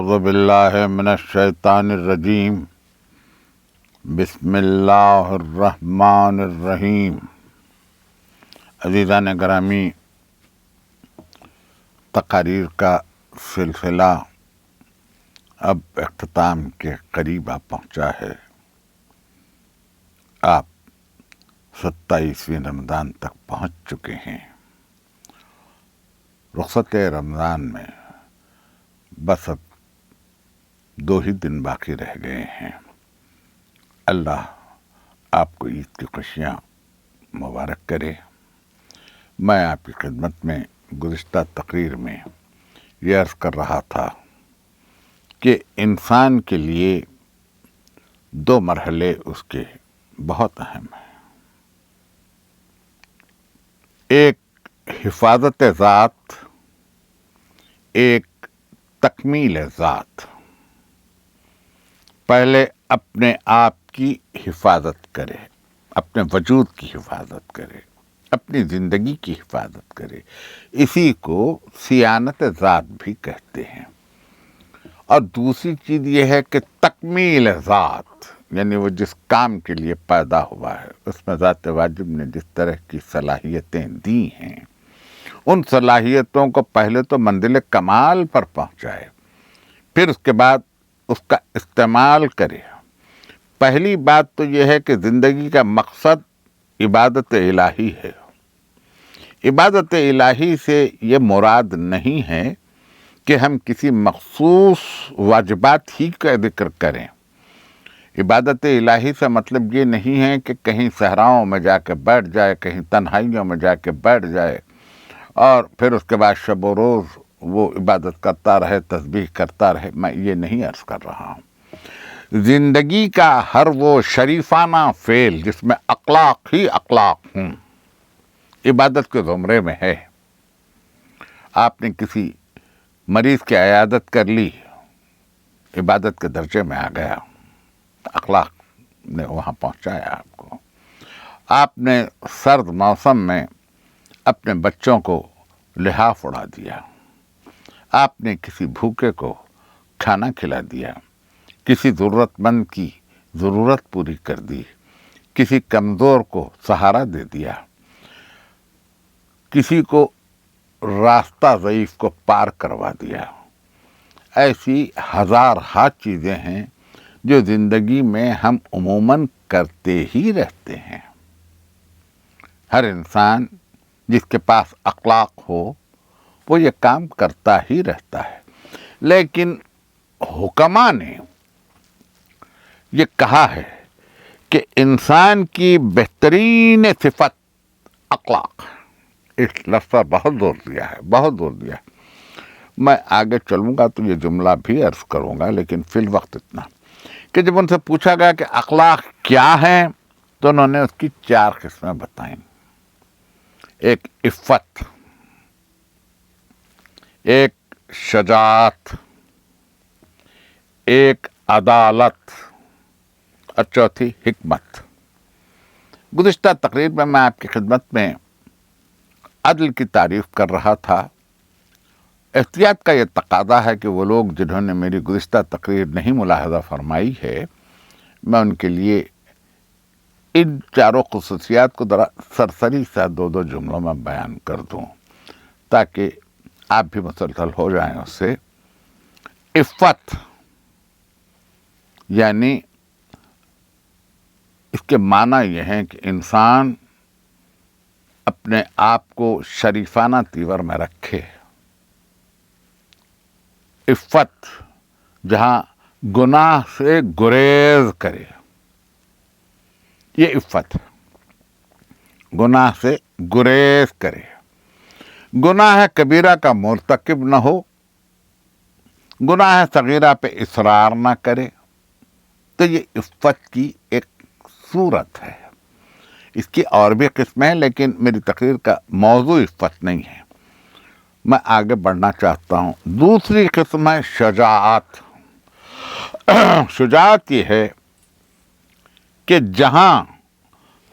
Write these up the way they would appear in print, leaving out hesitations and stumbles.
اعوذ باللہ من الشیطان الرجیم بسم اللہ الرحمن الرحیم۔ عزیزان گرامی، تقاریر کا سلسلہ اب اختتام کے قریب آ پہنچا ہے۔ آپ 27ویں رمضان تک پہنچ چکے ہیں۔ رخصت رمضان میں بس اب 2 ہی دن باقی رہ گئے ہیں۔ اللہ آپ کو عید کی خوشیاں مبارک کرے۔ میں آپ کی خدمت میں گزشتہ تقریر میں یہ عرض کر رہا تھا کہ انسان کے لیے 2 مرحلے اس کے بہت اہم ہیں۔ ایک حفاظت ذات، ایک تکمیل ذات۔ پہلے اپنے آپ کی حفاظت کرے، اپنے وجود کی حفاظت کرے، اپنی زندگی کی حفاظت کرے۔ اسی کو صیانت ذات بھی کہتے ہیں۔ اور دوسری چیز یہ ہے کہ تکمیل ذات، یعنی وہ جس کام کے لیے پیدا ہوا ہے اس میں ذات واجب نے جس طرح کی صلاحیتیں دی ہیں، ان صلاحیتوں کو پہلے تو منزل کمال پر پہنچائے، پھر اس کے بعد اس کا استعمال کرے۔ پہلی بات تو یہ ہے کہ زندگی کا مقصد عبادت الہی ہے۔ عبادت الہی سے یہ مراد نہیں ہے کہ ہم کسی مخصوص واجبات ہی کا ذکر کریں۔ عبادت الہی سے مطلب یہ نہیں ہے کہ کہیں صحراؤں میں جا کے بیٹھ جائے، کہیں تنہائیوں میں جا کے بیٹھ جائے اور پھر اس کے بعد شب و روز وہ عبادت کرتا رہے، تسبیح کرتا رہے۔ میں یہ نہیں عرض کر رہا ہوں۔ زندگی کا ہر وہ شریفانہ فعل جس میں اخلاق ہی اخلاق ہوں، عبادت کے زمرے میں ہے۔ آپ نے کسی مریض کی عیادت کر لی، عبادت کے درجے میں آ گیا، اخلاق نے وہاں پہنچایا آپ کو۔ آپ نے سرد موسم میں اپنے بچوں کو لحاف اڑا دیا، آپ نے کسی بھوکے کو کھانا کھلا دیا، کسی ضرورت مند کی ضرورت پوری کر دی، کسی کمزور کو سہارا دے دیا، کسی کو راستہ ضعیف کو پار کروا دیا۔ ایسی ہزارہا چیزیں ہیں جو زندگی میں ہم عموماً کرتے ہی رہتے ہیں۔ ہر انسان جس کے پاس اخلاق ہو وہ یہ کام کرتا ہی رہتا ہے، لیکن حکماء نے یہ کہا ہے کہ انسان کی بہترین صفت اخلاق، اس لفظ پر بہت زور دیا ہے، بہت زور دیا ہے۔ میں آگے چلوں گا تو یہ جملہ بھی عرض کروں گا، لیکن فی الوقت اتنا کہ جب ان سے پوچھا گیا کہ اخلاق کیا ہیں تو انہوں نے اس کی 4 قسمیں بتائیں۔ ایک عفت، ایک شجاعت، ایک عدالت اور چوتھی حکمت۔ گزشتہ تقریر میں آپ کی خدمت میں عدل کی تعریف کر رہا تھا۔ احتیاط کا یہ تقاضا ہے کہ وہ لوگ جنہوں نے میری گزشتہ تقریر نہیں ملاحظہ فرمائی ہے، میں ان کے لیے ان 4 خصوصیات کو ذرا سرسری سا 2 جملوں میں بیان کر دوں تاکہ آپ بھی مسلسل ہو جائیں اس سے۔ عفت یعنی اس کے معنی یہ ہیں کہ انسان اپنے آپ کو شریفانہ تیور میں رکھے۔ عفت جہاں گناہ سے گریز کرے، یہ عفت، گناہ سے گریز کرے، گناہ کبیرہ کا مرتکب نہ ہو، گناہ صغیرہ پہ اصرار نہ کرے، تو یہ عفت کی ایک صورت ہے۔ اس کی اور بھی قسمیں ہیں لیکن میری تقریر کا موضوع عفت نہیں ہے، میں آگے بڑھنا چاہتا ہوں۔ دوسری قسم ہے شجاعت۔ شجاعت یہ ہے کہ جہاں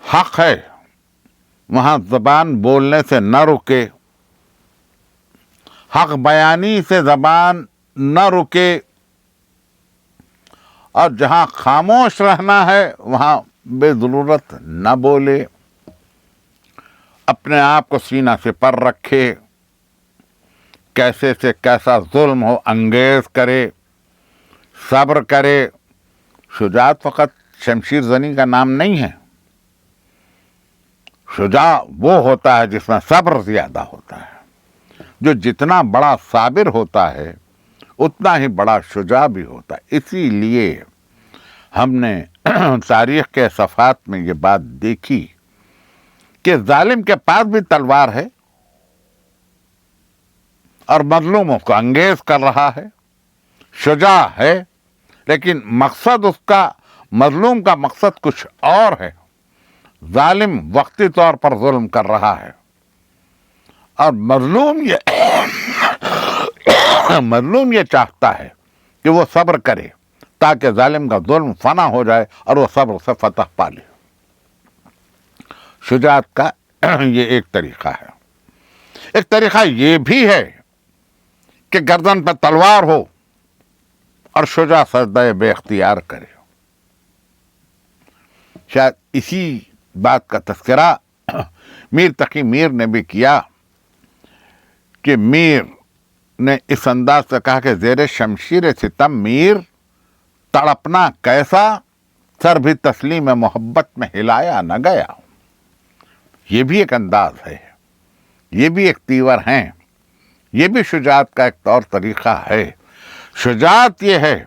حق ہے وہاں زبان بولنے سے نہ رکے، حق بیانی سے زبان نہ رکے، اور جہاں خاموش رہنا ہے وہاں بے ضرورت نہ بولے، اپنے آپ کو سینہ سے پر رکھے، کیسے سے کیسا ظلم ہو انگیز کرے، صبر کرے۔ شجاعت فقط شمشیر زنی کا نام نہیں ہے، شجاع وہ ہوتا ہے جس میں صبر زیادہ ہوتا ہے، جو جتنا بڑا صابر ہوتا ہے اتنا ہی بڑا شجاع بھی ہوتا ہے۔ اسی لیے ہم نے تاریخ کے صفحات میں یہ بات دیکھی کہ ظالم کے پاس بھی تلوار ہے اور مظلوم اس کو انگیز کر رہا ہے، شجاع ہے، لیکن مقصد اس کا، مظلوم کا مقصد کچھ اور ہے۔ ظالم وقتی طور پر ظلم کر رہا ہے اور مظلوم یہ چاہتا ہے کہ وہ صبر کرے تاکہ ظالم کا ظلم فنا ہو جائے اور وہ صبر سے فتح پا لے۔ شجاعت کا یہ ایک طریقہ ہے۔ ایک طریقہ یہ بھی ہے کہ گردن پہ تلوار ہو اور شجاع سجدہ بے اختیار کرے۔ شاید اسی بات کا تذکرہ میر تقی میر نے بھی کیا کہ میر نے اس انداز سے کہا کہ زیر شمشیر ستم میر تڑپنا کیسا، سر بھی تسلیم محبت میں ہلایا نہ گیا۔ یہ بھی ایک انداز ہے، یہ بھی ایک تیور ہیں، یہ بھی شجاعت کا ایک طور طریقہ ہے۔ شجاعت یہ ہے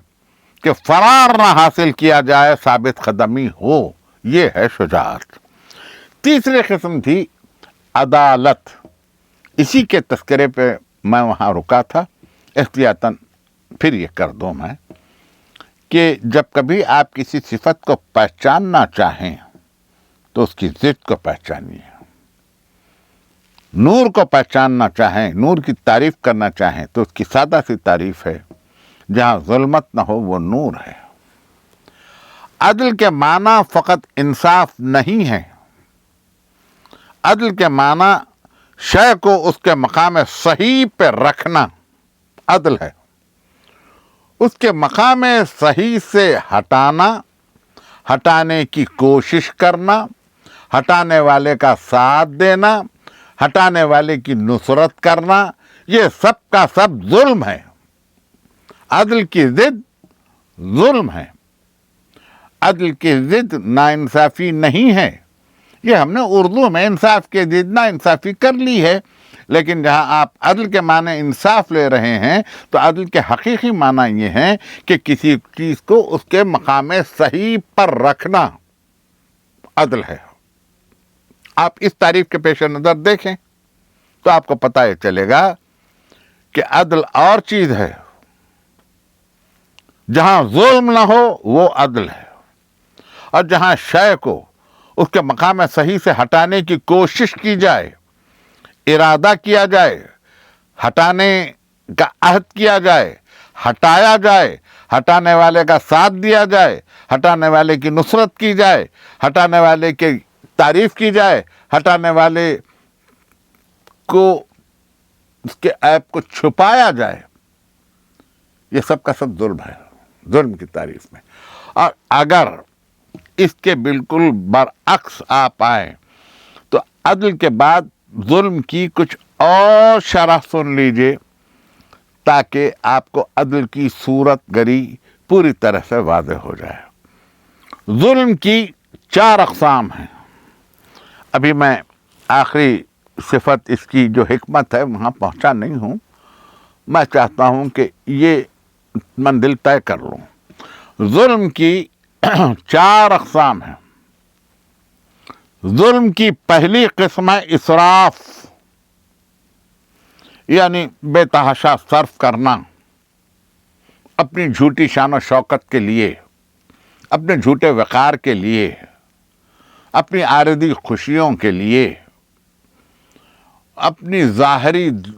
کہ فرار نہ حاصل کیا جائے، ثابت قدمی ہو، یہ ہے شجاعت۔ تیسری قسم تھی عدالت۔ اسی کے تذکرے پہ میں وہاں رکا تھا، احتیاطاً پھر یہ کر دوں میں کہ جب کبھی آپ کسی صفت کو پہچاننا چاہیں تو اس کی ضد کو پہچانیے۔ نور کو پہچاننا چاہیں، نور کی تعریف کرنا چاہیں تو اس کی سادہ سی تعریف ہے، جہاں ظلمت نہ ہو وہ نور ہے۔ عدل کے معنی فقط انصاف نہیں ہے، عدل کے معنی شے کو اس کے مقام صحیح پہ رکھنا عدل ہے، اس کے مقام صحیح سے ہٹانا، ہٹانے کی کوشش کرنا، ہٹانے والے کا ساتھ دینا، ہٹانے والے کی نصرت کرنا، یہ سب کا سب ظلم ہے۔ عدل کی ضد ظلم ہے، عدل کی ضد ناانصافی نہیں ہے۔ یہ ہم نے اردو میں انصاف کے ضد ناانصافی کر لی ہے، لیکن جہاں آپ عدل کے معنی انصاف لے رہے ہیں تو عدل کے حقیقی معنی یہ ہے کہ کسی چیز کو اس کے مقام صحیح پر رکھنا عدل ہے۔ آپ اس تعریف کے پیش نظر دیکھیں تو آپ کو پتہ یہ چلے گا کہ عدل اور چیز ہے، جہاں ظلم نہ ہو وہ عدل ہے، اور جہاں شے کو اس کے مقام صحیح سے ہٹانے کی کوشش کی جائے، ارادہ کیا جائے، ہٹانے کا عہد کیا جائے، ہٹایا جائے، ہٹانے والے کا ساتھ دیا جائے، ہٹانے والے کی نصرت کی جائے، ہٹانے والے کی تعریف کی جائے، ہٹانے والے کو اس کے عیب کو چھپایا جائے، یہ سب کا سب ظلم ہے، ظلم کی تعریف میں۔ اور اگر اس کے بالکل برعکس آپ آئیں تو عدل کے بعد ظلم کی کچھ اور شرح سن لیجئے تاکہ آپ کو عدل کی صورت گری پوری طرح سے واضح ہو جائے۔ ظلم کی 4 اقسام ہیں۔ ابھی میں آخری صفت اس کی جو حکمت ہے وہاں پہنچا نہیں ہوں، میں چاہتا ہوں کہ یہ منزل طے کر لوں۔ ظلم کی 4 اقسام ہیں۔ ظلم کی پہلی قسم ہے اسراف، یعنی بے تحاشا صرف کرنا، اپنی جھوٹی شان و شوکت کے لیے، اپنے جھوٹے وقار کے لیے، اپنی عارضی خوشیوں کے لیے، اپنی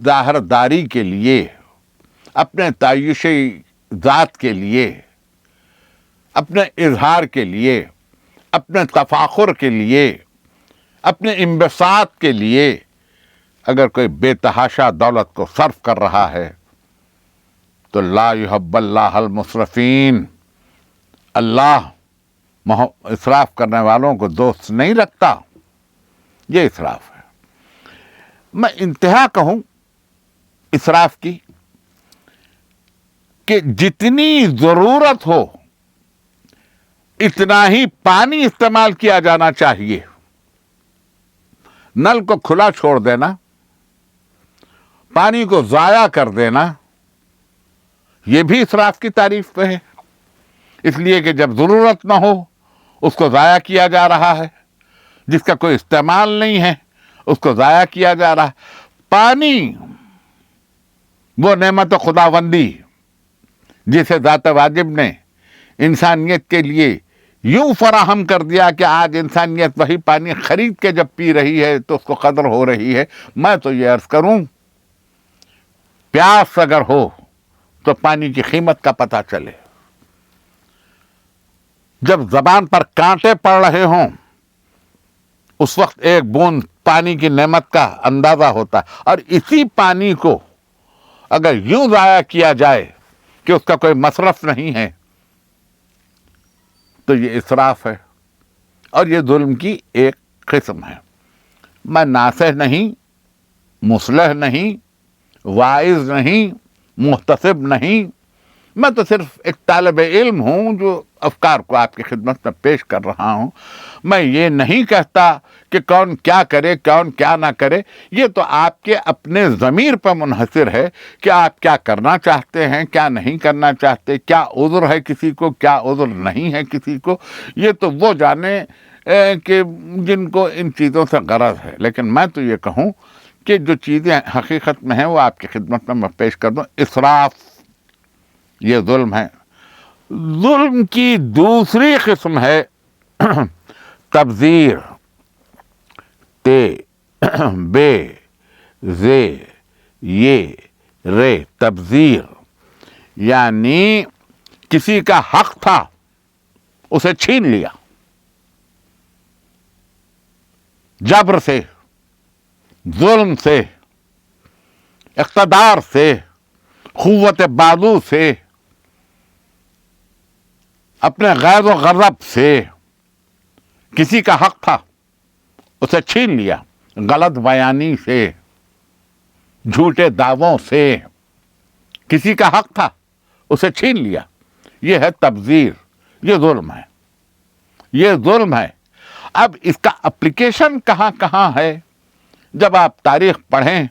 ظاہرداری کے لیے، اپنے تعیشی ذات کے لیے، اپنے اظہار کے لیے، اپنے تفاخر کے لیے، اپنے انبساط کے لیے اگر کوئی بے تحاشا دولت کو صرف کر رہا ہے تو لا یحب اللہ المسرفین، اللہ اسراف کرنے والوں کو دوست نہیں رکھتا، یہ اسراف ہے۔ میں انتہا کہوں اسراف کی کہ جتنی ضرورت ہو اتنا ہی پانی استعمال کیا جانا چاہیے۔ نل کو کھلا چھوڑ دینا، پانی کو ضائع کر دینا، یہ بھی اسراف کی تعریف پہ ہے، اس لیے کہ جب ضرورت نہ ہو اس کو ضائع کیا جا رہا ہے، جس کا کوئی استعمال نہیں ہے اس کو ضائع کیا جا رہا ہے۔ پانی وہ نعمت خداوندی جسے ذات واجب نے انسانیت کے لیے یوں فراہم کر دیا کہ آج انسانیت وہی پانی خرید کے جب پی رہی ہے تو اس کو قدر ہو رہی ہے۔ میں تو یہ عرض کروں، پیاس اگر ہو تو پانی کی قیمت کا پتہ چلے، جب زبان پر کانٹے پڑ رہے ہوں اس وقت ایک بوند پانی کی نعمت کا اندازہ ہوتا ہے، اور اسی پانی کو اگر یوں ضائع کیا جائے کہ اس کا کوئی مصرف نہیں ہے تو یہ اسراف ہے، اور یہ ظلم کی ایک قسم ہے۔ میں ناصح نہیں، مصلح نہیں، واعظ نہیں، محتسب نہیں، میں تو صرف ایک طالب علم ہوں جو افکار کو آپ کی خدمت میں پیش کر رہا ہوں۔ میں یہ نہیں کہتا کہ کون کیا کرے کون کیا نہ کرے، یہ تو آپ کے اپنے ضمیر پر منحصر ہے کہ آپ کیا کرنا چاہتے ہیں، کیا نہیں کرنا چاہتے، کیا عذر ہے کسی کو، کیا عذر نہیں ہے کسی کو، یہ تو وہ جانے کہ جن کو ان چیزوں سے غرض ہے۔ لیکن میں تو یہ کہوں کہ جو چیزیں حقیقت میں ہیں وہ آپ کی خدمت میں پیش کر دوں۔ اسراف یہ ظلم ہے۔ ظلم کی دوسری قسم ہے تبذیر، تے بے زے یہ رے، تبذیر یعنی کسی کا حق تھا اسے چھین لیا، جبر سے، ظلم سے، اقتدار سے، قوت بازو سے، اپنے غیظ و غضب سے کسی کا حق تھا اسے چھین لیا، غلط بیانی سے، جھوٹے دعووں سے کسی کا حق تھا اسے چھین لیا، یہ ہے تبذیر، یہ ظلم ہے، یہ ظلم ہے۔ اب اس کا اپلیکیشن کہاں کہاں ہے؟ جب آپ تاریخ پڑھیں،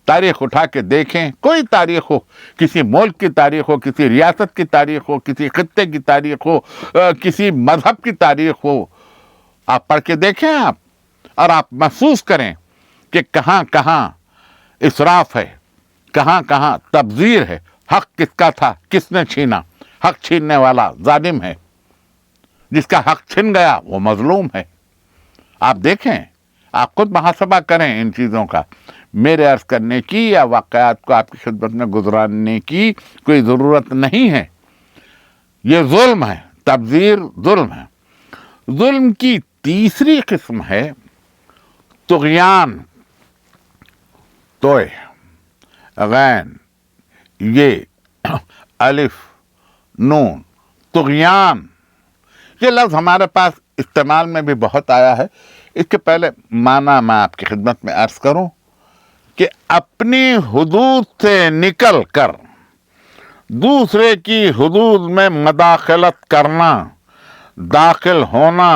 تاریخ اٹھا کے دیکھیں، کوئی تاریخ ہو، کسی ملک کی تاریخ ہو، کسی ریاست کی تاریخ ہو، کسی خطے کی تاریخ ہو، کسی مذہب کی تاریخ ہو، آپ پڑھ کے دیکھیں آپ، اور آپ محسوس کریں کہ کہاں کہاں اسراف ہے، کہاں کہاں تبذیر ہے۔ حق کس کا تھا، کس نے چھینا؟ حق چھیننے والا ظالم ہے، جس کا حق چھن گیا وہ مظلوم ہے۔ آپ دیکھیں، آپ خود محاسبہ کریں ان چیزوں کا۔ میرے عرض کرنے کی یا واقعات کو آپ کی خدمت میں گزارنے کی کوئی ضرورت نہیں ہے۔ یہ ظلم ہے، تبذیر ظلم ہے۔ ظلم کی تیسری قسم ہے طغیان، توئے، غین، یہ الف نون، طغیان۔ یہ لفظ ہمارے پاس استعمال میں بھی بہت آیا ہے۔ اس کے پہلے معنی میں آپ کی خدمت میں عرض کروں کہ اپنی حدود سے نکل کر دوسرے کی حدود میں مداخلت کرنا، داخل ہونا،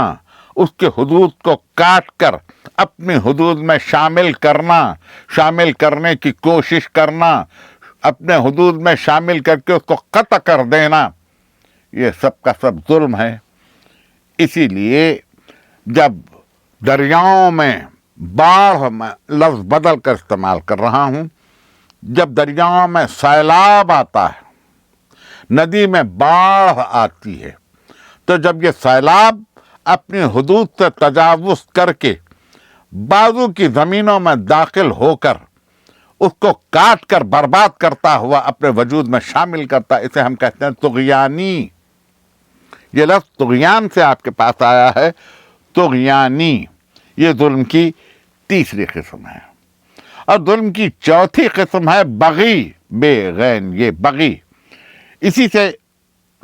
اس کے حدود کو کاٹ کر اپنی حدود میں شامل کرنا، شامل کرنے کی کوشش کرنا، اپنے حدود میں شامل کر کے اس کو قطع کر دینا، یہ سب کا سب ظلم ہے۔ اسی لیے جب دریاؤں میں باڑھ، میں لفظ بدل کر استعمال کر رہا ہوں، جب دریاؤں میں سیلاب آتا ہے، ندی میں باڑھ آتی ہے، تو جب یہ سیلاب اپنی حدود سے تجاوز کر کے بازو کی زمینوں میں داخل ہو کر اس کو کاٹ کر برباد کرتا ہوا اپنے وجود میں شامل کرتا، اسے ہم کہتے ہیں طغیانی۔ یہ لفظ طغیان سے آپ کے پاس آیا ہے، طغیانی۔ یہ ظلم کی تیسری قسم ہے۔ اور ظلم کی چوتھی قسم ہے بغی، بے غین، یہ بغی۔ اسی سے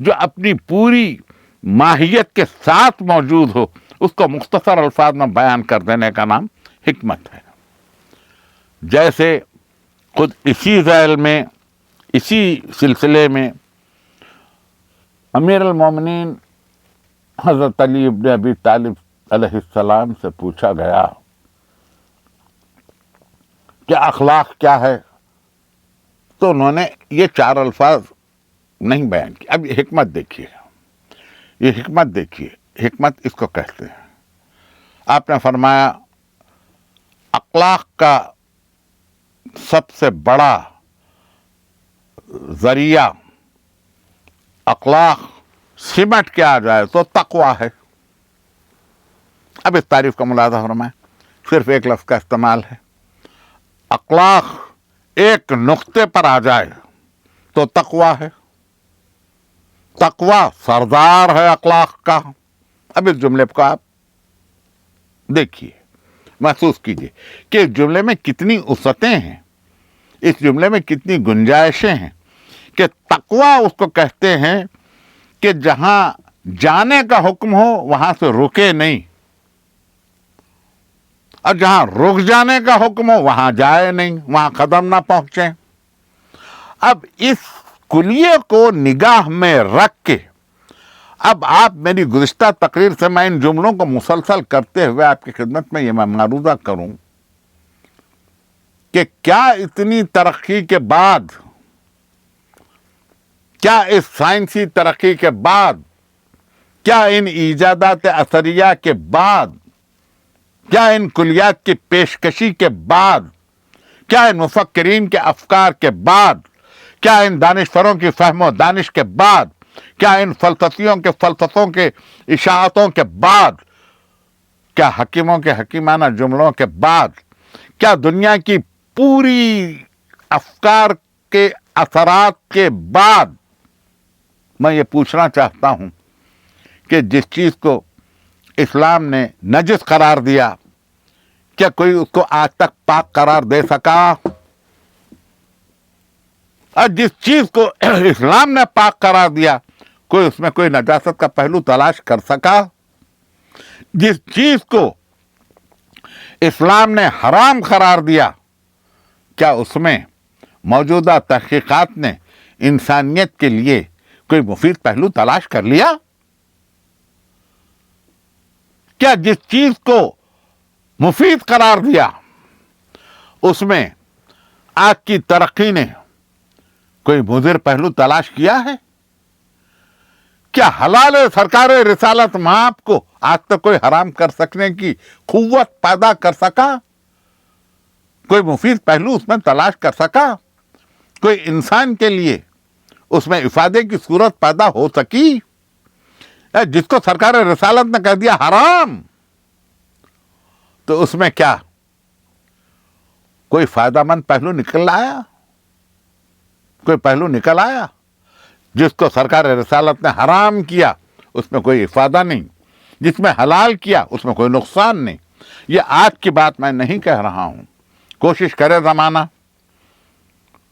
جو اپنی پوری ماہیت کے ساتھ موجود ہو، اس کو مختصر الفاظ میں بیان کر دینے کا نام حکمت ہے۔ جیسے خود اسی ذیل میں، اسی سلسلے میں امیر المومنین حضرت علی ابن ابی طالب علیہ السلام سے پوچھا گیا کہ اخلاق کیا ہے، تو انہوں نے یہ 4 الفاظ نہیں بیان کیے۔ اب یہ حکمت دیکھیے، یہ حکمت دیکھیے، حکمت اس کو کہتے ہیں۔ آپ نے فرمایا اخلاق کا سب سے بڑا ذریعہ، اخلاق سمٹ کے آ جائے تو تقویٰ ہے۔ اب اس تعریف کا ملاحظہ فرمائیں، صرف ایک لفظ کا استعمال ہے۔ اخلاق ایک نقطے پر آ جائے تو تقویٰ ہے، تقویٰ سردار ہے اخلاق کا۔ اب اس جملے کو آپ دیکھیے، محسوس کیجئے کہ اس جملے میں کتنی وسعتیں ہیں، اس جملے میں کتنی گنجائشیں ہیں، کہ تقویٰ اس کو کہتے ہیں کہ جہاں جانے کا حکم ہو وہاں سے رکے نہیں، اور جہاں رک جانے کا حکم ہو وہاں جائے نہیں، وہاں قدم نہ پہنچے۔ اب اس کلیے کو نگاہ میں رکھ کے اب آپ میری گزشتہ تقریر سے میں ان جملوں کو مسلسل کرتے ہوئے آپ کی خدمت میں یہ میں معروضہ کروں کہ کیا اتنی ترقی کے بعد، کیا اس سائنسی ترقی کے بعد، کیا ان ایجادات اثریہ کے بعد، کیا ان کلیات کی پیشکشی کے بعد، کیا ان مفکرین کے افکار کے بعد، کیا ان دانشوروں کی فہم و دانش کے بعد، کیا ان فلسفیوں کے فلسفوں کے اشاعتوں کے بعد، کیا حکیموں کے حکیمانہ جملوں کے بعد، کیا دنیا کی پوری افکار کے اثرات کے بعد میں یہ پوچھنا چاہتا ہوں کہ جس چیز کو اسلام نے نجس قرار دیا، کیا کوئی اس کو آج تک پاک قرار دے سکا؟ اور جس چیز کو اسلام نے پاک قرار دیا، کوئی اس میں کوئی نجاست کا پہلو تلاش کر سکا؟ جس چیز کو اسلام نے حرام قرار دیا، کیا اس میں موجودہ تحقیقات نے انسانیت کے لیے کوئی مفید پہلو تلاش کر لیا؟ کیا جس چیز کو مفید قرار دیا اس میں آج کی ترقی نے کوئی مضر پہلو تلاش کیا ہے؟ کیا حلال سرکار رسالت مآب کو آج تک کوئی حرام کر سکنے کی قوت پیدا کر سکا؟ کوئی مفید پہلو اس میں تلاش کر سکا؟ کوئی انسان کے لیے اس میں افادے کی صورت پیدا ہو سکی؟ جس کو سرکار رسالت نے کہہ دیا حرام، تو اس میں کیا کوئی فائدہ مند پہلو نکل آیا؟ کوئی پہلو نکل آیا؟ جس کو سرکار رسالت نے حرام کیا اس میں کوئی افادہ نہیں، جس میں حلال کیا اس میں کوئی نقصان نہیں۔ یہ آج کی بات میں نہیں کہہ رہا ہوں، کوشش کرے زمانہ،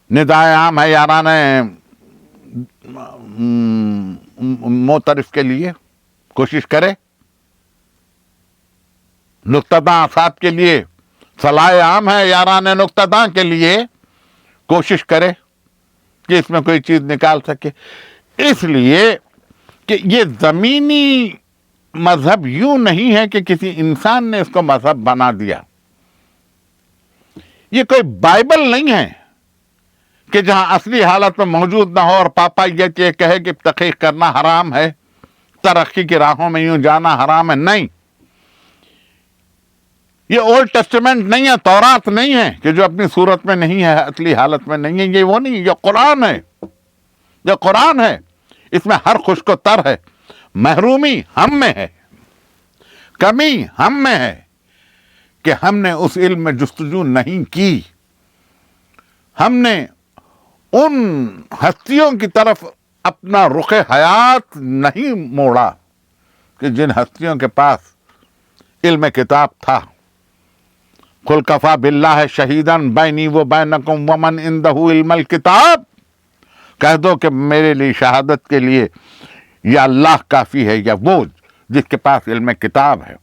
ندائے عام ہے یاران معترف کے لیے، کوشش کرے نقطہ داں اصحاب کے لیے، صلاح عام ہے یاران نقطہ داں کے لیے، کوشش کرے کہ اس میں کوئی چیز نکال سکے۔ اس لیے کہ یہ زمینی مذہب یوں نہیں ہے کہ کسی انسان نے اس کو مذہب بنا دیا، یہ کوئی بائبل نہیں ہے کہ جہاں اصلی حالت میں موجود نہ ہو اور پاپا یہ کہے کہ تحقیق کرنا حرام ہے، ترقی کی راہوں میں یوں جانا حرام ہے۔ نہیں، یہ اولڈ ٹیسٹمنٹ نہیں ہے، تورات نہیں ہے کہ جو اپنی صورت میں نہیں ہے، اصلی حالت میں نہیں ہے، یہ وہ نہیں، یہ قرآن ہے، یہ قرآن ہے۔ اس میں ہر خشک و تر ہے، محرومی ہم میں ہے، کمی ہم میں ہے کہ ہم نے اس علم میں جستجو نہیں کی، ہم نے ان ہستیوں کی طرف اپنا رخ حیات نہیں موڑا کہ جن ہستیوں کے پاس علم کتاب تھا۔ قل کفی باللہ شہیداً بینی و بینکم ومن عندہ علم الکتاب، کہہ دو کہ میرے لیے شہادت کے لیے یا اللہ کافی ہے یا وہ جس کے پاس علم کتاب ہے۔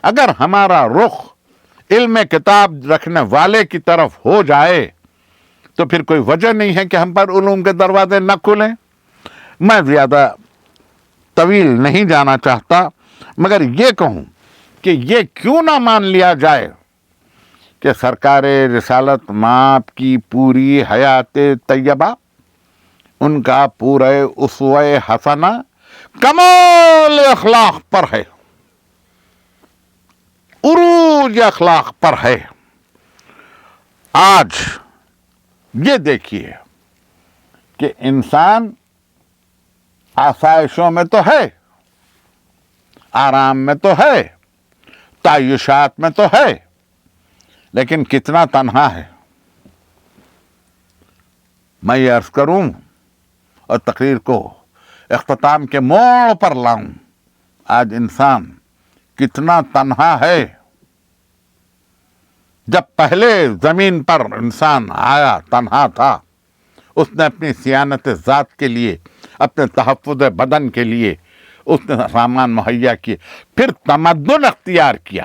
اگر ہمارا رخ علم کتاب رکھنے والے کی طرف ہو جائے تو پھر کوئی وجہ نہیں ہے کہ ہم پر علوم کے دروازے نہ کھلیں۔ میں زیادہ طویل نہیں جانا چاہتا، مگر یہ کہوں کہ یہ کیوں نہ مان لیا جائے کہ سرکار رسالت مآب کی پوری حیات طیبہ، ان کا پورا اسوہ حسنہ کمال اخلاق پر ہے، عروج اخلاق پر ہے۔ آج یہ دیکھیے کہ انسان آسائشوں میں تو ہے، آرام میں تو ہے، تعیشات میں تو ہے، لیکن کتنا تنہا ہے۔ میں یہ عرض کروں اور تقریر کو اختتام کے موڑ پر لاؤں، آج انسان کتنا تنہا ہے۔ جب پہلے زمین پر انسان آیا تنہا تھا، اس نے اپنی صیانت ذات کے لیے، اپنے تحفظ بدن کے لیے اس نے سامان مہیا کیے، پھر تمدن اختیار کیا،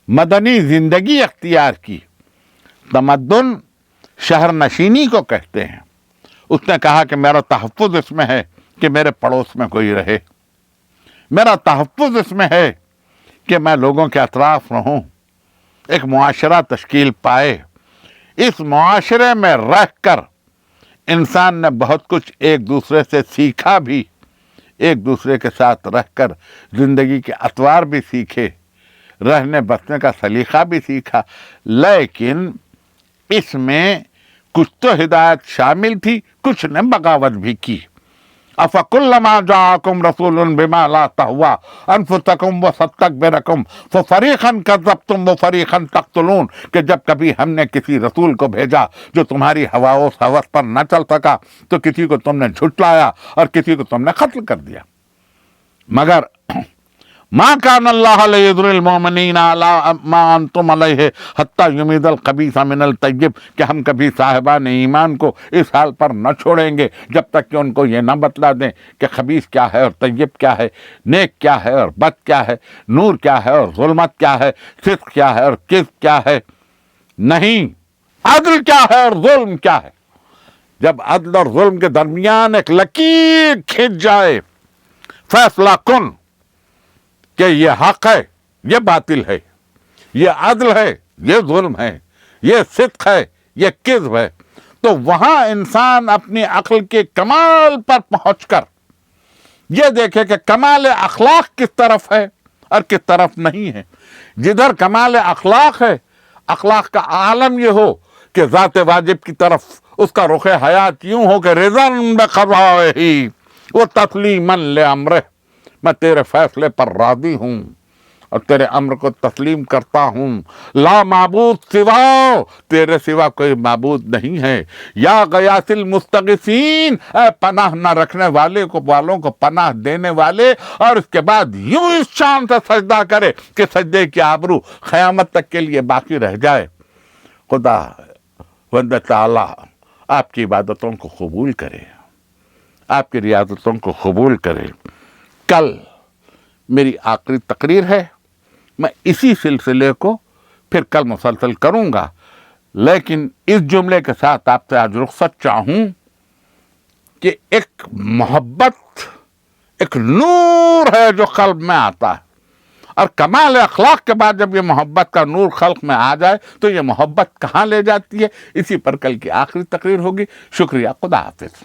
مدنی زندگی اختیار کی۔ تمدن شہر نشینی کو کہتے ہیں۔ اس نے کہا کہ میرا تحفظ اس میں ہے کہ میرے پڑوس میں کوئی رہے، میرا تحفظ اس میں ہے کہ میں لوگوں کے اطراف رہوں، ایک معاشرہ تشکیل پائے۔ اس معاشرے میں رہ کر انسان نے بہت کچھ ایک دوسرے سے سیکھا بھی، ایک دوسرے کے ساتھ رہ کر زندگی کے اطوار بھی سیکھے، رہنے بسنے کا سلیقہ بھی سیکھا، لیکن اس میں کچھ تو ہدایت شامل تھی، کچھ نے بغاوت بھی کی۔ أَفَكُلَّمَا جَاءَكُمْ رَسُولٌ بِمَا لَا تَهْوَىٰ أَنفُسَكُمْ وَاسْتَكْبَرْتُمْ فَفَرِيقًا كَذَّبْتُمْ وَفَرِيقًا تَقْتُلُونَ کہ جب کبھی ہم نے کسی رسول کو بھیجا جو تمہاری ہوا و ہوس پر نہ چل سکا تو کسی کو تم نے جھٹلایا اور کسی کو تم نے قتل کر دیا۔ مگر ما كان الله ليضر المؤمنين على ما انتم عليه حتى يميز الخبيث من الطيب کہ ہم کبھی صاحبان ایمان کو اس حال پر نہ چھوڑیں گے جب تک کہ ان کو یہ نہ بتلا دیں کہ خبیث کیا ہے اور طیب کیا ہے، نیک کیا ہے اور بد کیا ہے، نور کیا ہے اور ظلمت کیا ہے، صدق کیا ہے اور کذب کیا ہے، نہیں، عدل کیا ہے اور ظلم کیا ہے۔ جب عدل اور ظلم کے درمیان ایک لکیر کھنچ جائے، فیصلہ کن کہ یہ حق ہے، یہ باطل ہے، یہ عدل ہے، یہ ظلم ہے، یہ صدق ہے، یہ کذب ہے، تو وہاں انسان اپنی عقل کے کمال پر پہنچ کر یہ دیکھے کہ کمال اخلاق کس طرف ہے اور کس طرف نہیں ہے۔ جدھر کمال اخلاق ہے، اخلاق کا عالم یہ ہو کہ ذات واجب کی طرف اس کا رخ حیات یوں ہو کہ رضاً بقضائہ و تسلیماً لامرہ، میں تیرے فیصلے پر راضی ہوں اور تیرے امر کو تسلیم کرتا ہوں۔ لا معبود سوا، تیرے سوا کوئی معبود نہیں ہے۔ یا غیاث المستغیثین، اے پناہ نہ رکھنے والوں کو پناہ دینے والے، اور اس کے بعد یوں اس شان سے سجدہ کرے کہ سجدے کی آبرو قیامت تک کے لیے باقی رہ جائے۔ خدا وند تعالی آپ کی عبادتوں کو قبول کرے، آپ کی ریاضتوں کو قبول کرے۔ کل میری آخری تقریر ہے، میں اسی سلسلے کو پھر کل مسلسل کروں گا، لیکن اس جملے کے ساتھ آپ سے آج رخصت چاہوں کہ ایک محبت ایک نور ہے جو قلب میں آتا ہے، اور کمال اخلاق کے بعد جب یہ محبت کا نور خلق میں آ جائے تو یہ محبت کہاں لے جاتی ہے، اسی پر کل کی آخری تقریر ہوگی۔ شکریہ، خدا حافظ۔